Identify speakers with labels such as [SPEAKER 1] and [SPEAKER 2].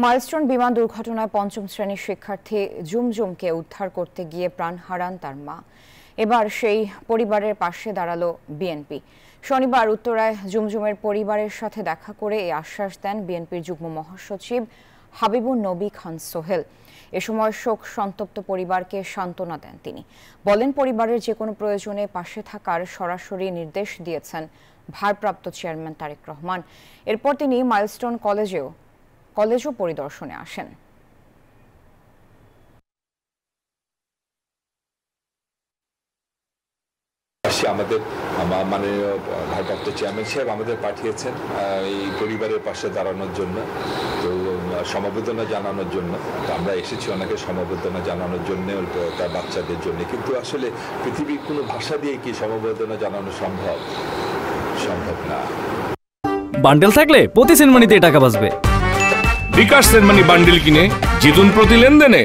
[SPEAKER 1] Milestone বিমান দুর্ঘটনায় পঞ্চম শ্রেণীর শিক্ষার্থী জুমজুমকে উদ্ধার করতে গিয়ে প্রাণ হারান তার মা। এবার সেই পরিবারের পাশে দাঁড়ালো বিএনপি। শনিবার উত্তরায় জুমজুমের পরিবারের সাথে দেখা করে এই আশ্বাস দেন বিএনপির যুগ্ম মহাসচিব হাবিবুন নবী খান সোহেল। এ সময় শোক সন্তপ্ত পরিবারকে সান্ত্বনা দেন তিনি। বলেন, পরিবারের যে কোনো প্রয়োজনে পাশে থাকার সরাসরি নির্দেশ দিয়েছেন ভারপ্রাপ্ত চেয়ারম্যান তারেক রহমান। এরপর তিনি মাইলস্টোন কলেজও পরিদর্শনে আসেন।
[SPEAKER 2] আমাদের মাননীয় ভারপ্রাপ্ত চেয়ারম্যান সাহেব আমাদের পাঠিয়েছেন এই পরিবারের পাশে দাঁড়ানোর জন্য, তো সমবেদনা জানানোর জন্য। তো আমরা এসেছি ওনাকে সমবেদনা জানানোর জন্য, তার বাচ্চাদের জন্য। কিন্তু আসলে পৃথিবীর কোনো ভাষা দিয়ে কি সমবেদনা জানানো সম্ভব না।
[SPEAKER 3] বান্ডেল থাকলে প্রতি সেনমানিতে টাকা বাঁচবে।
[SPEAKER 4] বিকাশ সেনমানি বান্ডেল কিনে জিতুন প্রতি লেনদেনে।